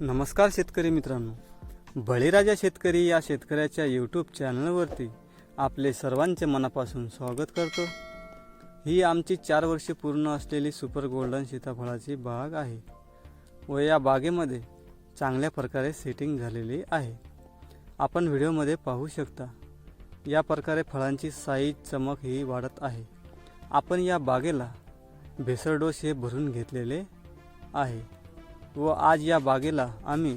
नमस्कार शेतकरी मित्रांनो, बळीराजा शेतकरी या शेतकऱ्याच्या यूट्यूब चॅनलवरती आपले सर्वांचे मनापासून स्वागत करतो। ही आमची 4 वर्षे पूर्ण असलेली सुपर गोल्डन सीताफळाची बाग आहे व या बागेमध्ये चांगल्या प्रकारे सेटिंग झालेली आहे। आपण व्हिडिओमध्ये पाहू शकता या प्रकारे फळांची साईज चमक ही वाढत आहे। आपण या बागेला भेसळ डोस हे भरून घेतलेले आहे व आज या बागेला आम्ही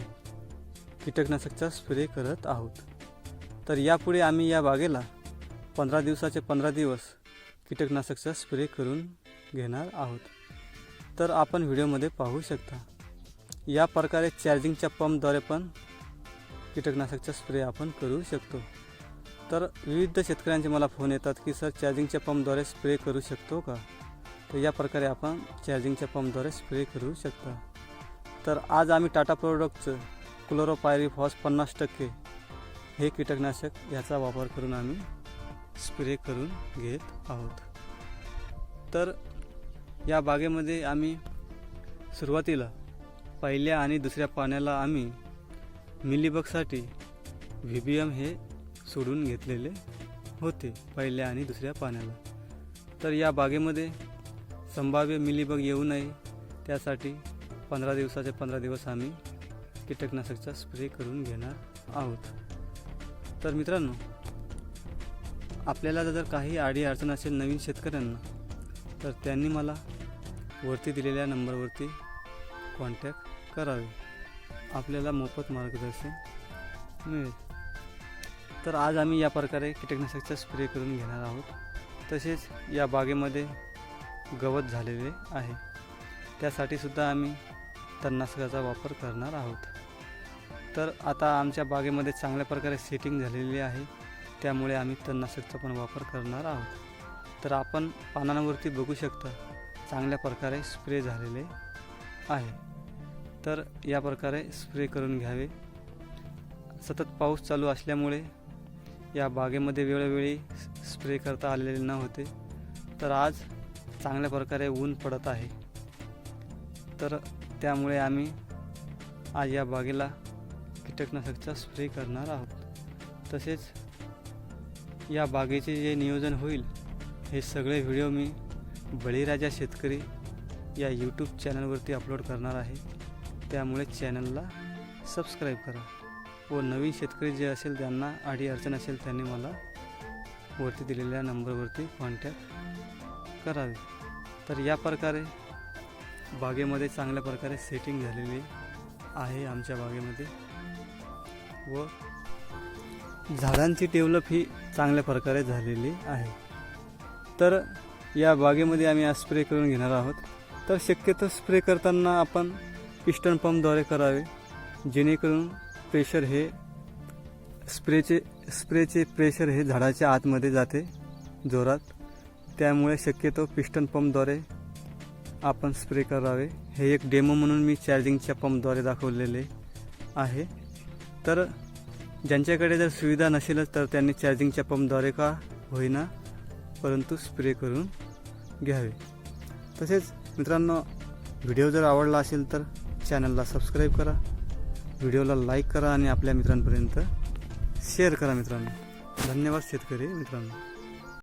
कीटकनाशकचा स्प्रे करत आहोत। तर यापुढे आम्ही या बागेला 15 दिवसाचे 15 दिवस कीटकनाशकचा स्प्रे करून घेणार आहोत। तर आपण व्हिडिओमध्ये पाहू शकता या प्रकारे चार्जिंगच्या पंपद्वारे पण कीटकनाशकचा स्प्रे आपण करू शकतो। तर विविध शेतकऱ्यांचे मला फोन येतात की सर चार्जिंगच्या पंपद्वारे स्प्रे करू शकतो का? तर या प्रकारे आपण चार्जिंगच्या पंपद्वारे स्प्रे करू शकता। तर आज आम्ही टाटा प्रोडक्टचं क्लोरोपायरीफॉस 50% हे कीटकनाशक याचा वापर करून आम्ही स्प्रे करून घेत आहोत। तर या बागेमध्ये आम्ही सुरुवातीला पहिल्या आणि दुसऱ्या पाण्याला आम्ही मिलीबगसाठी VBM हे सोडून घेतलेले होते पहिल्या आणि दुसऱ्या पाण्याला। तर या बागेमध्ये संभाव्य मिलीबग येऊ नये त्यासाठी 15 दिवसाचे 15 दिवस आम्ही कीटकनाशकचा स्प्रे करून घेणार आहोत। तर मित्रांनो, आपल्याला जर काही अडी अडचण असेल नवीन शेतकऱ्यांना तर त्यांनी मला वरती दिलेल्या नंबरवरती कॉन्टॅक्ट करावे, आपल्याला मोफत मार्गदर्शन मिळेल। तर आज आम्ही या प्रकारे कीटकनाशकचा स्प्रे करून घेणार आहोत। तसेच या बागेमध्ये गवत झालेले आहे त्यासाठी सुद्धा आम्ही तणनाशकाचा वापर करणार आहोत। तर आता आमच्या बागेमध्ये चांगल्या प्रकारे सेटिंग झालेली आहे त्यामुळे आम्ही तणनाशकाचा पण वापर करणार आहोत। तर आपण पानांवरती बघू शकता चांगल्या प्रकारे स्प्रे झालेले आहे। तर या प्रकारे स्प्रे करून घ्यावे। सतत पाऊस चालू असल्यामुळे या बागेमध्ये वेळोवेळी स्प्रे करता आलेले नव्हते। तर आज चांगल्या प्रकारे ऊन पडत आहे तर त्यामुळे आम्ही आज या बागेला कीटकनाशकचा स्प्रे करणार आहोत। तसेच या बागेचे जे नियोजन होईल हे सगळे व्हिडिओ मी बळीराजा शेतकरी या यूट्यूब चॅनलवरती अपलोड करणार आहे, त्यामुळे चॅनलला सबस्क्राईब करा व नवीन शेतकरी जे असेल त्यांना अडी अडचण असेल त्यांनी मला वरती दिलेल्या नंबरवरती कॉन्टॅक्ट करावे। तर या प्रकारे बागेमध्ये चांगल्या प्रकारे सेटिंग झालेली आहे आमच्या बागेमध्ये व झाडांची डेव्हलप ही चांगल्या प्रकारे झालेली आहे। तर या बागेमध्ये आम्ही आज स्प्रे करून घेणार आहोत। तर शक्यतो स्प्रे करताना आपण पिस्टन पंपद्वारे करावे, जेणेकरून प्रेशर हे स्प्रेचे प्रेशर हे झाडाच्या आतमध्ये जाते जोरात, त्यामुळे शक्यतो पिस्टन पंपद्वारे आपण स्प्रे करावे। हे एक डेमो म्हणून मी चार्जिंगच्या पंपद्वारे दाखवलेले आहे। तर ज्यांच्याकडे जर सुविधा नसेलच तर त्यांनी चार्जिंगच्या पंपद्वारे का होईना परंतु स्प्रे करून घ्यावे। तसेच मित्रांनो, व्हिडिओ जर आवडला असेल तर चॅनलला सबस्क्राईब करा, व्हिडिओला लाईक करा आणि आपल्या मित्रांपर्यंत शेअर करा। मित्रांनो, धन्यवाद शेतकरी मित्रांनो।